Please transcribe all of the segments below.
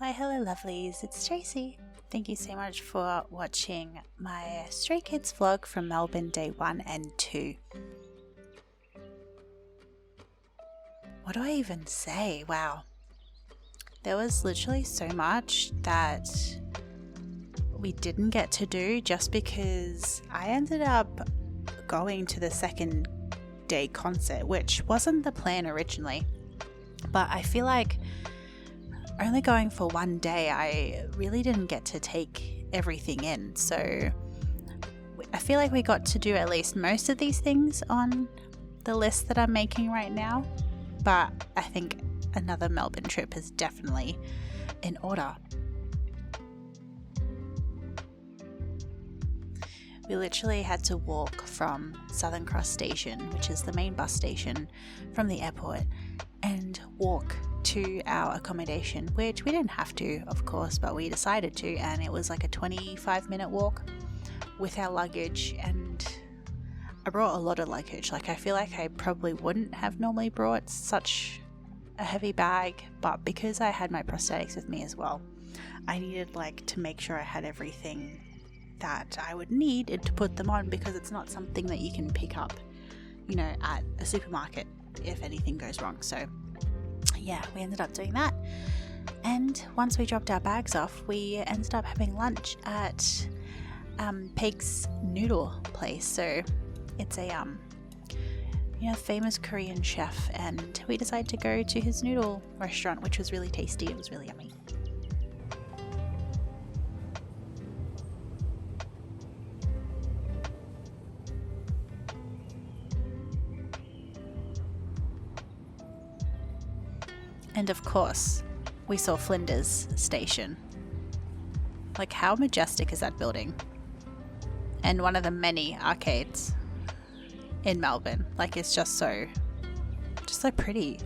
Why hello lovelies, it's Tracy. Thank you so much for watching my Stray Kids vlog from Melbourne day 1 and 2. What do I even say? Wow. There was literally so much that we didn't get to do just because I ended up going to the second day concert, which wasn't the plan originally. But I feel like only going for one day, I really didn't get to take everything in. So I feel like we got to do at least most of these things on the list that I'm making right now. But I think another Melbourne trip is definitely in order. We literally had to walk from Southern Cross Station, which is the main bus station from the airport, and walk to our accommodation, which we didn't have to, of course, but we decided to, and it was like a 25-minute walk with our luggage. And I brought a lot of luggage. Like, I feel like I probably wouldn't have normally brought such a heavy bag, but because I had my prosthetics with me as well, I needed to make sure I had everything that I would need to put them on, because it's not something that you can pick up, at a supermarket if anything goes wrong. So yeah, we ended up doing that. And once we dropped our bags off, we ended up having lunch at Peg's noodle place. So it's a famous Korean chef, and we decided to go to his noodle restaurant, which was really tasty. It was really yummy. And of course, we saw Flinders Station. Like, how majestic is that building? And one of the many arcades in Melbourne. Like, it's just so pretty.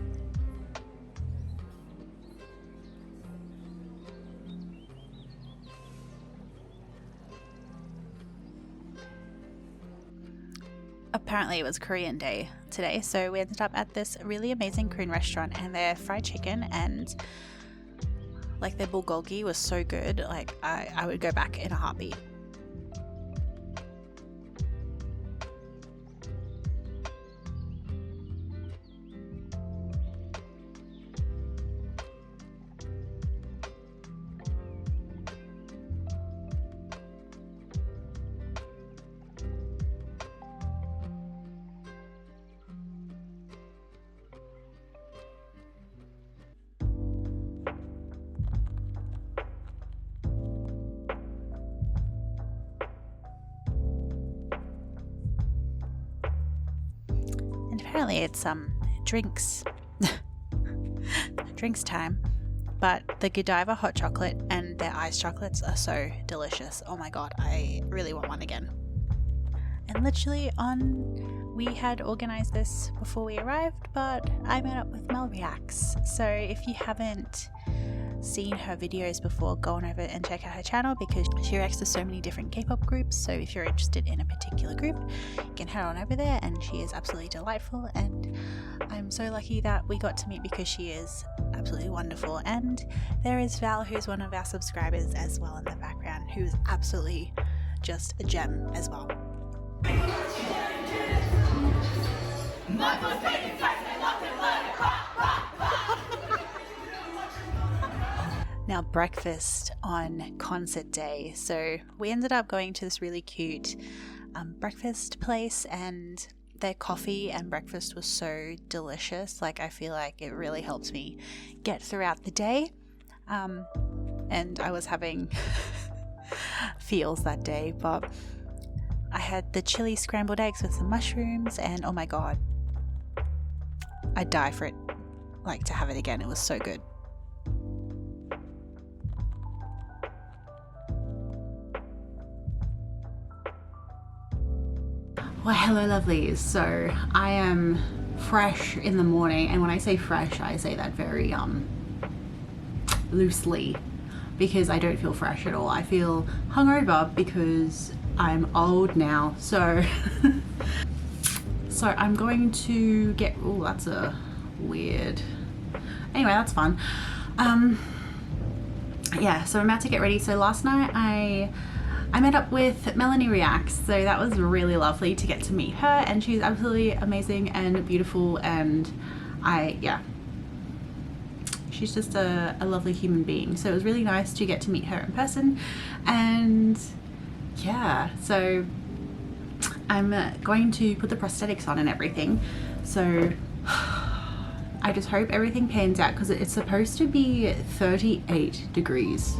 Apparently it was Korean Day today, so we ended up at this really amazing Korean restaurant, and their fried chicken and their bulgogi was so good. I would go back in a heartbeat. Apparently it's drinks time, but the Godiva hot chocolate and their iced chocolates are so delicious. Oh my god, I really want one again. And literally we had organized this before we arrived, but I met up with Mel Reacts. So if you haven't seen her videos before, go on over and check out her channel, because she reacts to so many different K-pop groups. So if you're interested in a particular group, you can head on over there, and she is absolutely delightful, and I'm so lucky that we got to meet, because she is absolutely wonderful. And there is Val, who's one of our subscribers as well in the background, who is absolutely just a gem as well. Now, breakfast on concert day. So we ended up going to this really cute breakfast place, and their coffee and breakfast was so delicious. I feel like it really helps me get throughout the day. And I was having feels that day, but I had the chili scrambled eggs with some mushrooms, and oh my god, I'd die for it, to have it again. It was so good. Well, hello lovelies. So I am fresh in the morning, and when I say fresh, I say that very loosely, because I don't feel fresh at all. I feel hungover because I'm old now. So I'm going to get, oh, that's a weird, anyway, that's fun. yeah, so I'm about to get ready. So last night I met up with Melanie Reacts, so that was really lovely to get to meet her, and she's absolutely amazing and beautiful, and she's just a lovely human being. So it was really nice to get to meet her in person. And yeah, so I'm going to put the prosthetics on and everything. So I just hope everything pans out, because it's supposed to be 38 degrees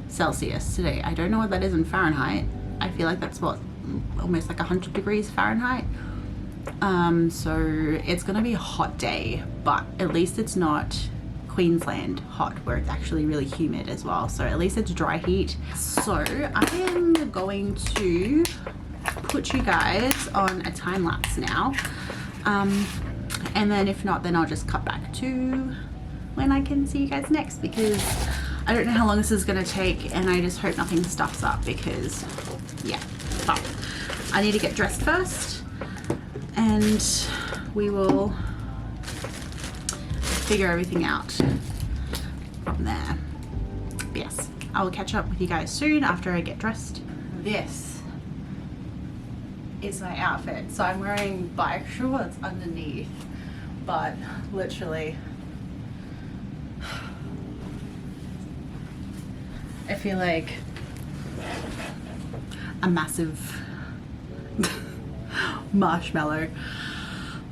Celsius today. I don't know what that is in Fahrenheit. I feel like that's what, almost like 100 degrees Fahrenheit. So it's gonna be a hot day, but at least it's not Queensland hot where it's actually really humid as well. So at least it's dry heat. So I am going to put you guys on a time lapse now. And then if not, then I'll just cut back to when I can see you guys next, because I don't know how long this is going to take, and I just hope nothing stuffs up, because yeah, but I need to get dressed first and we will figure everything out from there. But yes, I will catch up with you guys soon after I get dressed. This is my outfit. So I'm wearing bike shorts underneath, but literally I feel like a massive marshmallow.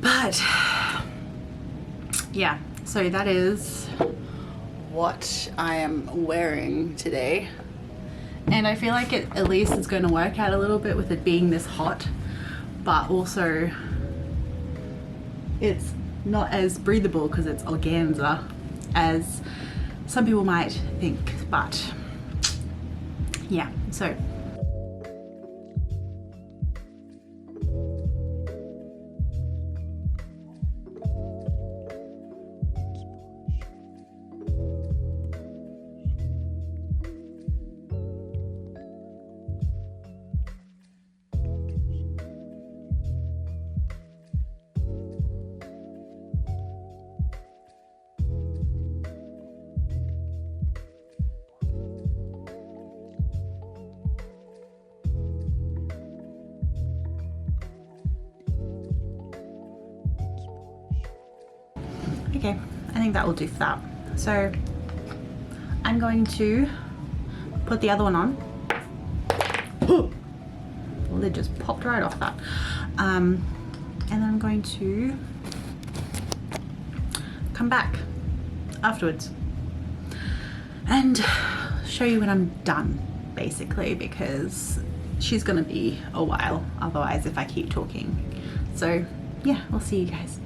But yeah, so that is what I am wearing today. And I feel like it at least is going to work out a little bit with it being this hot, but also it's not as breathable because it's organza as some people might think. But yeah, so okay, I think that will do for that. So I'm going to put the other one on. The lid just popped right off that. And then I'm going to come back afterwards and show you when I'm done, basically, because she's gonna be a while otherwise if I keep talking. So yeah, I'll see you guys.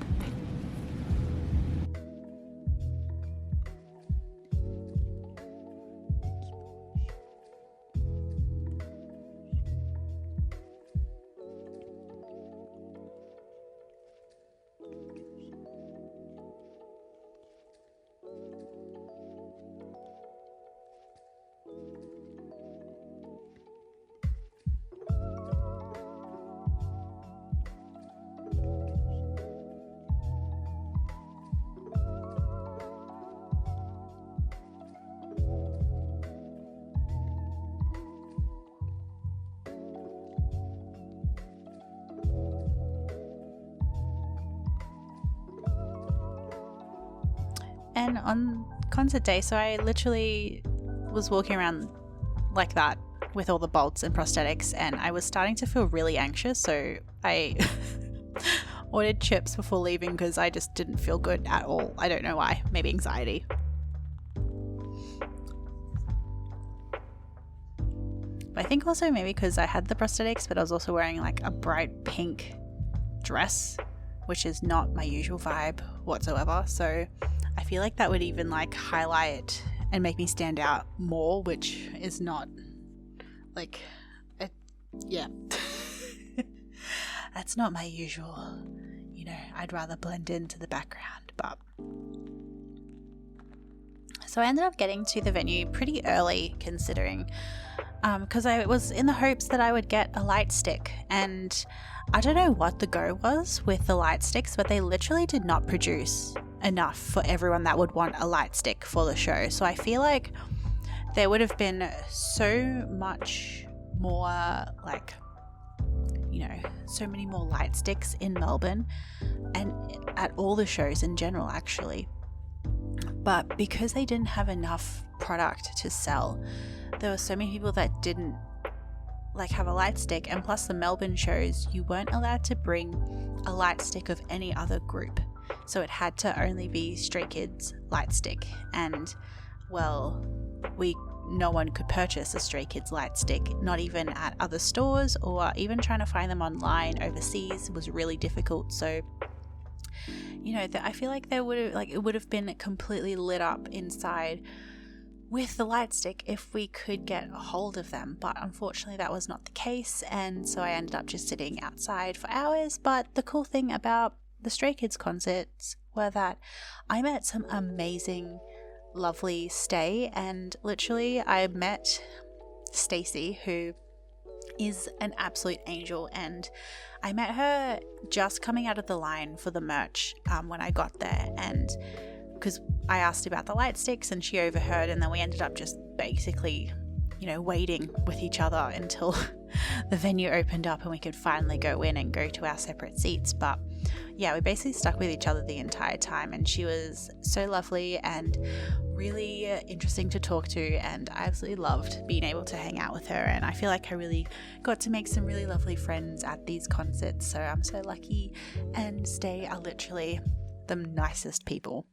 And on concert day, so I literally was walking around like that with all the bolts and prosthetics, and I was starting to feel really anxious, so I ordered chips before leaving because I just didn't feel good at all. I don't know why, maybe anxiety. But I think also maybe because I had the prosthetics, but I was also wearing like a bright pink dress, which is not my usual vibe whatsoever. So I feel like that would even like highlight and make me stand out more, which is not like, yeah. That's not my usual, you know, I'd rather blend into the background. But so I ended up getting to the venue pretty early, considering because I was in the hopes that I would get a light stick, and I don't know what the go was with the light sticks, but they literally did not produce enough for everyone that would want a light stick for the show. So I feel like there would have been so much more, like, you know, so many more light sticks in Melbourne and at all the shows in general, actually. But because they didn't have enough product to sell, there were so many people that didn't like have a light stick, and plus the Melbourne shows, you weren't allowed to bring a light stick of any other group, so it had to only be Stray Kids light stick. And well, no one could purchase a Stray Kids light stick, not even at other stores, or even trying to find them online overseas was really difficult. So, you know, I feel like it would have been completely lit up inside with the light stick if we could get a hold of them, but unfortunately that was not the case, and so I ended up just sitting outside for hours. But the cool thing about the Stray Kids concerts were that I met some amazing, lovely stay, and literally I met Stacey, who is an absolute angel, and I met her just coming out of the line for the merch when I got there, and because I asked about the light sticks and she overheard, and then we ended up just basically, you know, waiting with each other until the venue opened up and we could finally go in and go to our separate seats. But yeah, we basically stuck with each other the entire time, and she was so lovely and really interesting to talk to, and I absolutely loved being able to hang out with her, and I feel like I really got to make some really lovely friends at these concerts, so I'm so lucky. And Stay are literally the nicest people.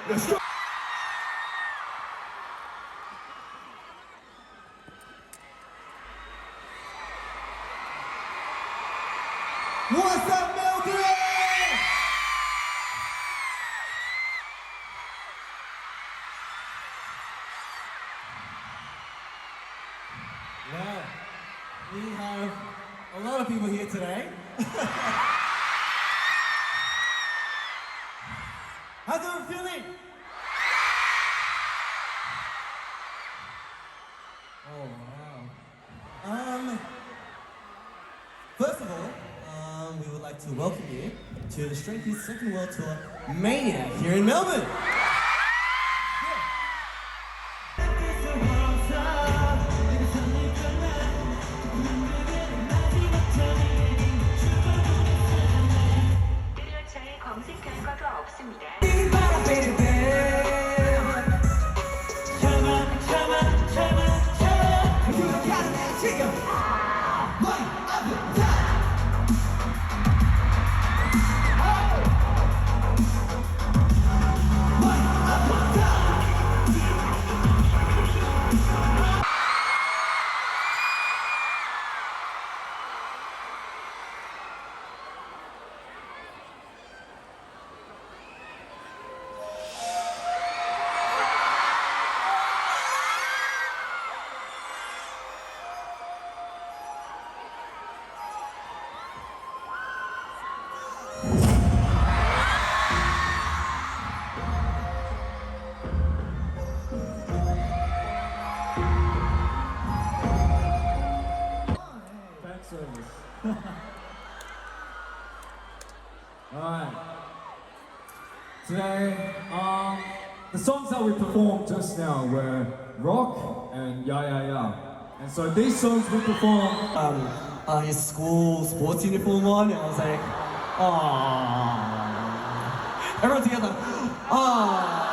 What's up, Melbourne? Well, we have a lot of people here today. How's everyone feeling? Oh, wow. First of all, we would like to welcome you to the straykids second world tour, Maniac, here in Melbourne. Alright. Today, the songs that we performed just now were Rock and Ya Ya Ya. And so these songs we performed his school sports uniform on, and I was like, aww. Everyone together, aww.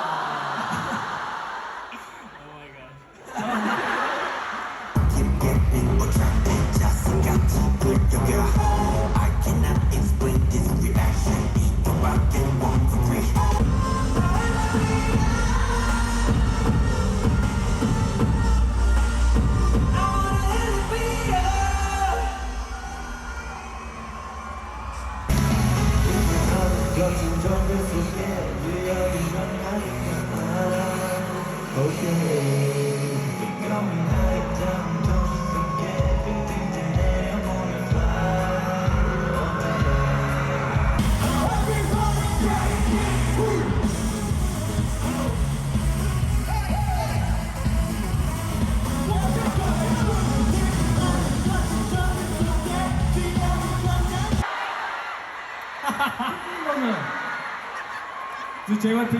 The JYP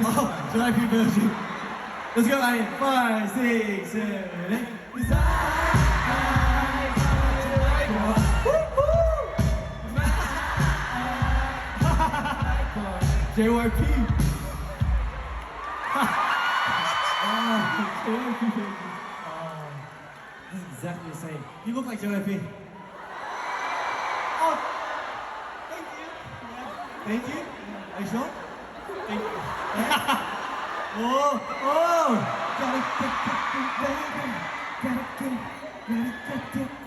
JYP version. Let's go, Maniac. 5, 6, 7, 8. JYP. That's exactly the same. You look like JYP. Oh, thank you. Yeah. Thank you. Are you sure? Thank you. Oh, oh!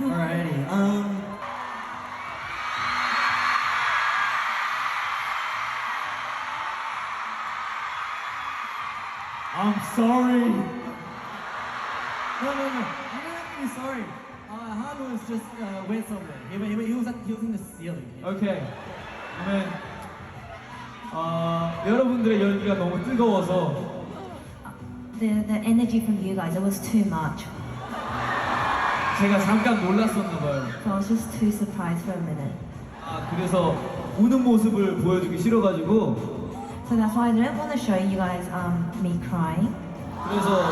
Alrighty. I'm sorry. No. I'm not actually sorry. Han was just went somewhere. He was in the ceiling. Okay. 그러면 여러분들의 열기가 너무 뜨거워서 The energy from you guys, it was too much. 제가 잠깐 놀랐었나 봐요. So I was just too surprised for a minute. 그래서 우는 모습을 보여주기 싫어가지고 So that's why I didn't want to show you guys me crying. 그래서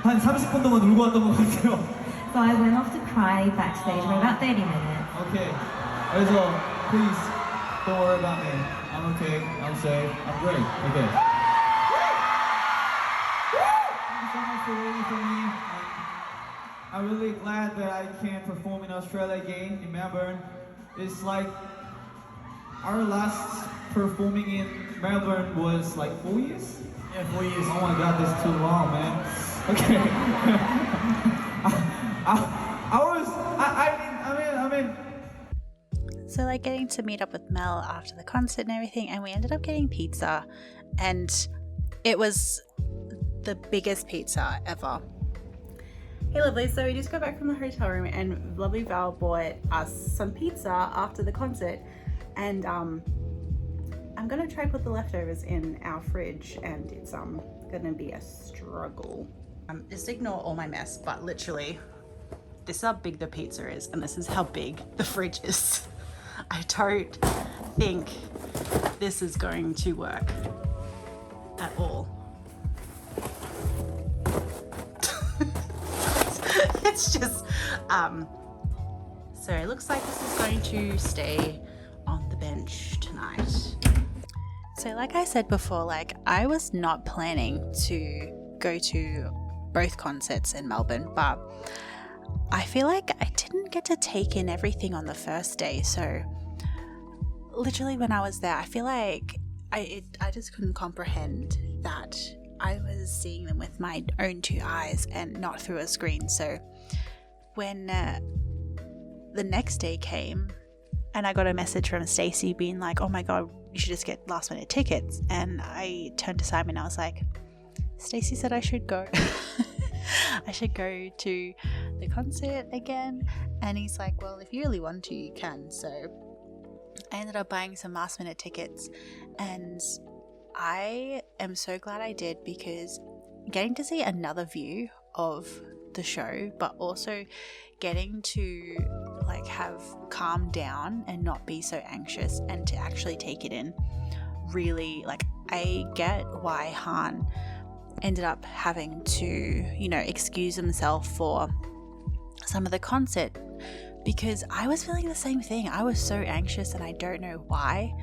한 30분 동안 울고 왔던 것 같아요. So I went off to cry backstage for about 30 minutes. Okay. 그래서 please don't worry about me. I'm okay. I'm safe. I'm great. Okay. Thank you so much for waiting for me. I'm really glad that I can perform in Australia again in Melbourne. It's like our last performing in Melbourne was like 4 years? Yeah, 4 years. Oh my god, that's too long, man. Okay. I mean. So like getting to meet up with Mel after the concert and everything, and we ended up getting pizza, and it was the biggest pizza ever. Hey lovely, so we just got back from the hotel room and lovely Val bought us some pizza after the concert, and I'm gonna try put the leftovers in our fridge, and it's gonna be a struggle. Just ignore all my mess, but literally this is how big the pizza is and this is how big the fridge is. I don't think this is going to work at all. It's just so it looks like this is going to stay on the bench tonight. So like I said before, like I was not planning to go to both concerts in Melbourne, but I feel like I didn't get to take in everything on the first day. So literally when I was there, I feel like I just couldn't comprehend that I was seeing them with my own two eyes and not through a screen. So when the next day came and I got a message from Stacey being like, oh my god, you should just get last minute tickets, and I turned to Simon and I was like, Stacey said I should go. I should go to the concert again, and he's like, well, if you really want to, you can. So I ended up buying some last minute tickets, and I am so glad I did, because getting to see another view of the show, but also getting to like have calmed down and not be so anxious and to actually take it in, really, like I get why Han ended up having to, you know, excuse himself for some of the concert, because I was feeling the same thing. I was so anxious and I don't know why,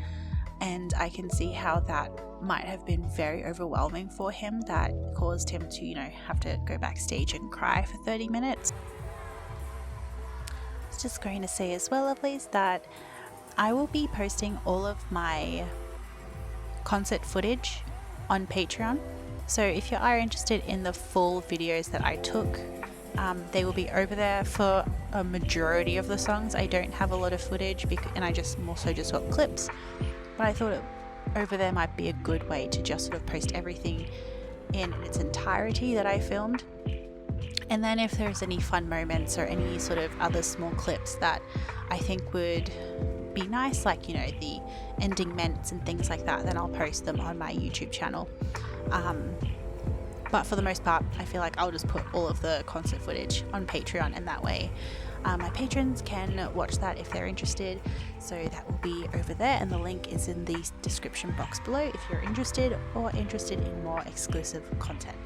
and I can see how that might have been very overwhelming for him, that caused him to, you know, have to go backstage and cry for 30 minutes. I was just going to say as well, lovelies, that I will be posting all of my concert footage on Patreon. So if you are interested in the full videos that I took, they will be over there for a majority of the songs. I don't have a lot of footage, and I just also just got clips, but I thought over there might be a good way to just sort of post everything in its entirety that I filmed. And then if there's any fun moments or any sort of other small clips that I think would be nice, like, you know, the ending mints and things like that, then I'll post them on my YouTube channel. But for the most part, I feel like I'll just put all of the concert footage on Patreon, and that way my patrons can watch that if they're interested. So that will be over there, and the link is in the description box below if you're interested or interested in more exclusive content.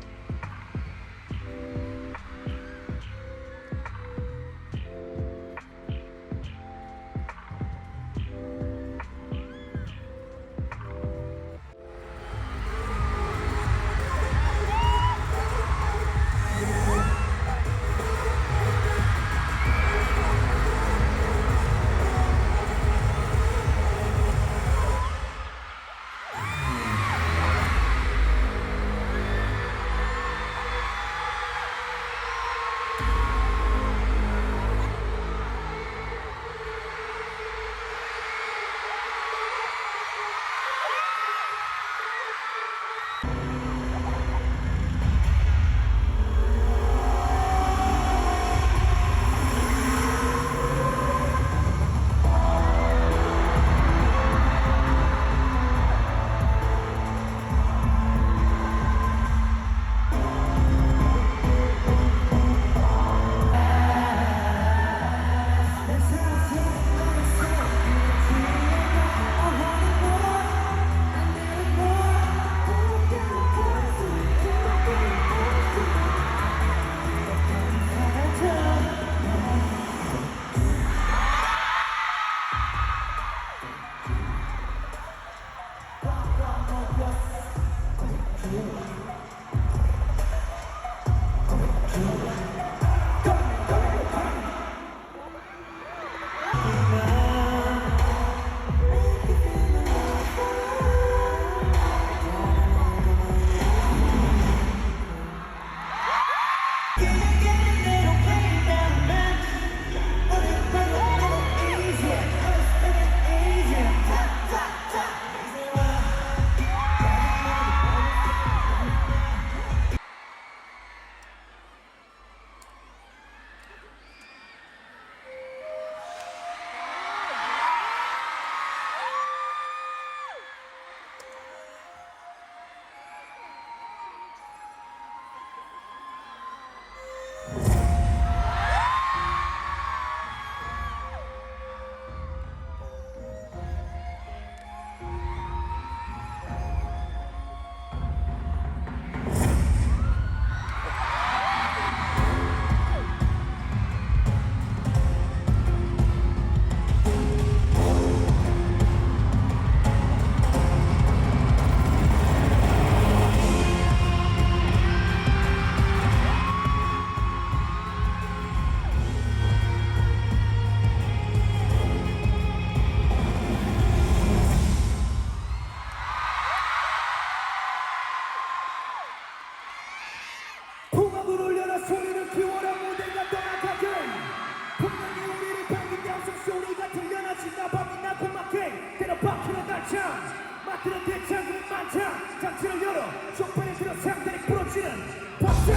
박히는 날창 막히는 대창들은 만창 장치를 열어 쇼판에 들어 상대를 부러지는 박수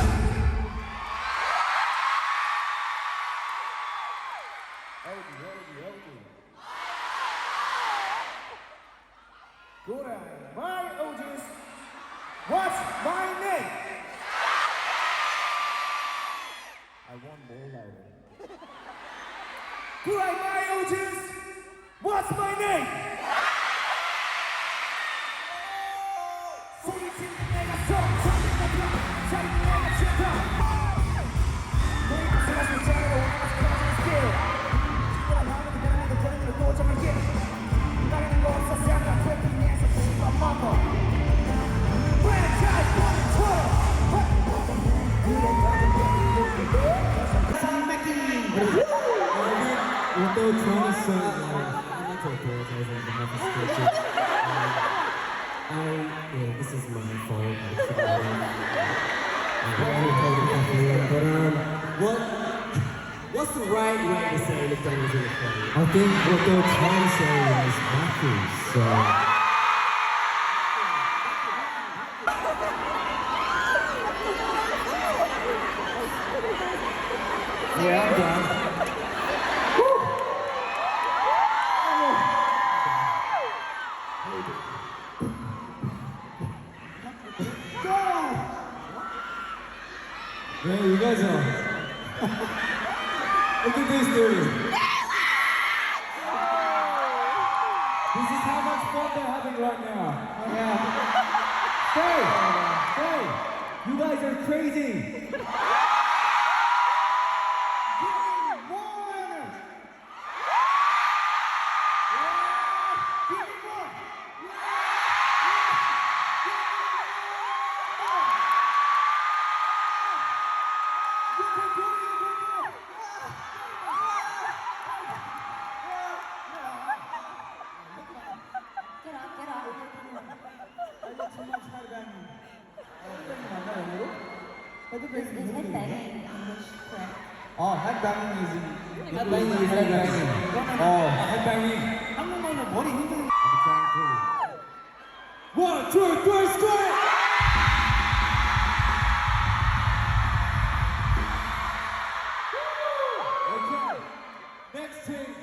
Good eye, my OGs. What's my name? I want more louder. Good eye, my OGs. What's my name? 소리친 내가 성장을 가져 자리 내가 싫다. 너희가 생각을 잘하고 원하면서 커지는 스킬. 시끄러운 마음을 그대로 되는 또 정하게. 나가는 거 없어 생각 트래핑에서 씹어 먹어. 프랜차이즈 컨트롤. Although trying to say I'd like to apologize on behalf of Stray Kids. This is my fault. But what's the right way to say the thing is in the play? I think what they're trying to say is backwards. So. Yeah, I'm done. Yeah, you guys are. Look at this dude. This is how much fun they're having right now. Yeah. Hey, you guys are crazy. Is headbanging English correct? headbanging is Headbanging. 한국말로 머리 흔드는. One, two, three, straight. Okay. Next team.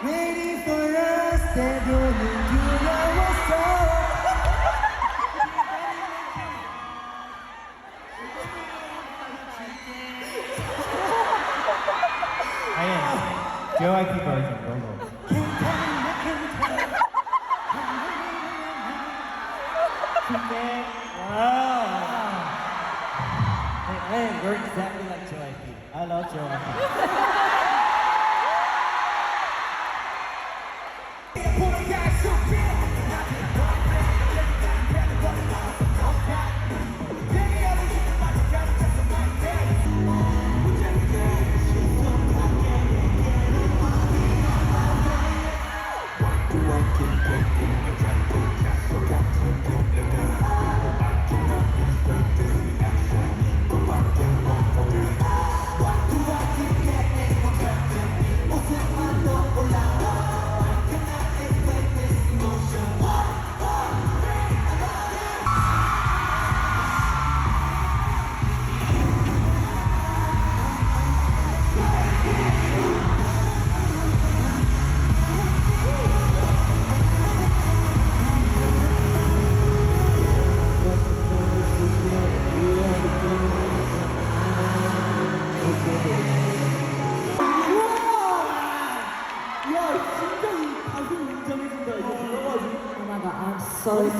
Waiting for us, 때로는 두려웠어. JYP version, 너무. Hey, we're exactly like JYP. I love JYP.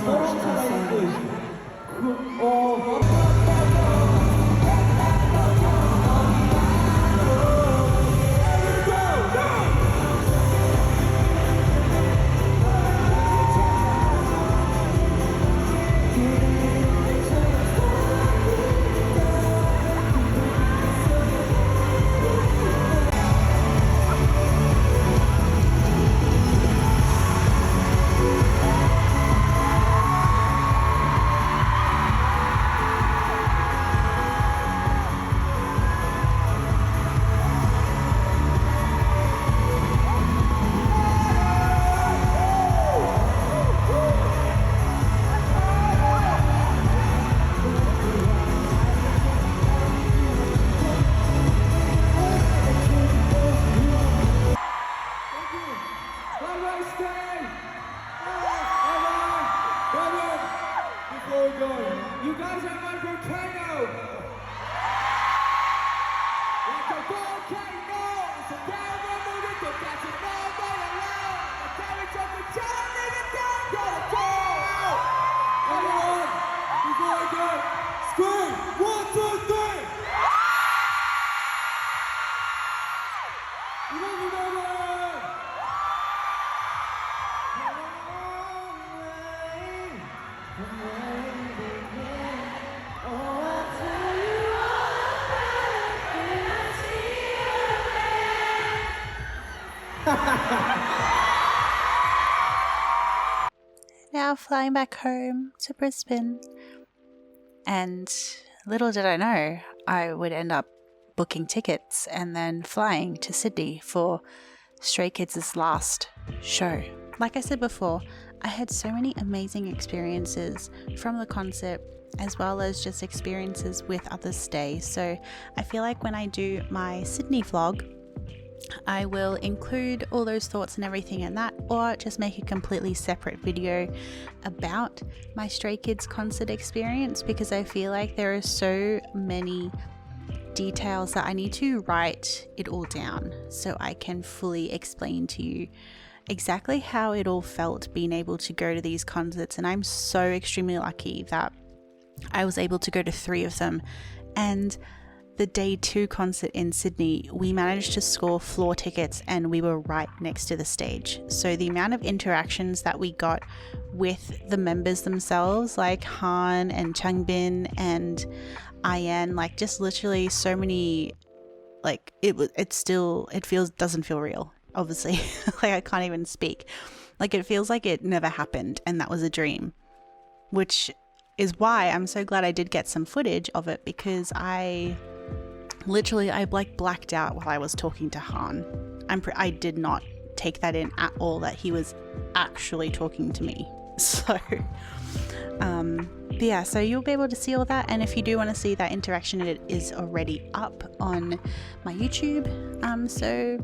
너무 잘하고 You guys are my volcano! Like a volcano! So down the movie, don't catch it all by alone! The damage of the time, nigga, down, gotta go! Everyone, before I go, scream! 1, 2, 3! You love me, baby! Now flying back home to Brisbane, and little did I know I would end up booking tickets and then flying to Sydney for Stray Kids' last show. Like I said before, I had so many amazing experiences from the concert as well as just experiences with others stay. So I feel like when I do my Sydney vlog, I will include all those thoughts and everything in that, or just make a completely separate video about my Stray Kids concert experience, because I feel like there are so many details that I need to write it all down so I can fully explain to you exactly how it all felt being able to go to these concerts. And I'm so extremely lucky that I was able to go to 3 of them, and the day 2 concert in Sydney, we managed to score floor tickets and we were right next to the stage. So the amount of interactions that we got with the members themselves, like Han and Changbin and Ian, like just literally so many, like doesn't feel real, obviously. Like I can't even speak. Like it feels like it never happened and that was a dream, which is why I'm so glad I did get some footage of it, because I like blacked out while I was talking to Han. I did not take that in at all, that he was actually talking to me. So yeah, so you'll be able to see all that, and if you do want to see that interaction, it is already up on my YouTube. So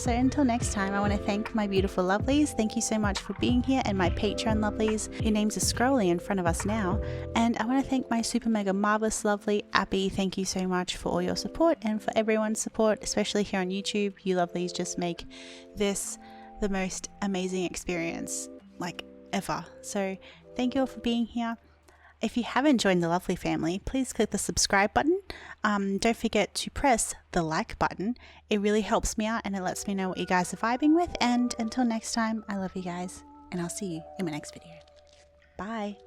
until next time, I want to thank my beautiful lovelies. Thank you so much for being here, and my Patreon lovelies. Your names are scrolling in front of us now. And I want to thank my super mega marvelous lovely Abby. Thank you so much for all your support and for everyone's support, especially here on YouTube. You lovelies just make this the most amazing experience like ever. So thank you all for being here. If you haven't joined the lovely family, please click the subscribe button. Don't forget to press the like button. It really helps me out and it lets me know what you guys are vibing with. And until next time, I love you guys, and I'll see you in my next video. Bye.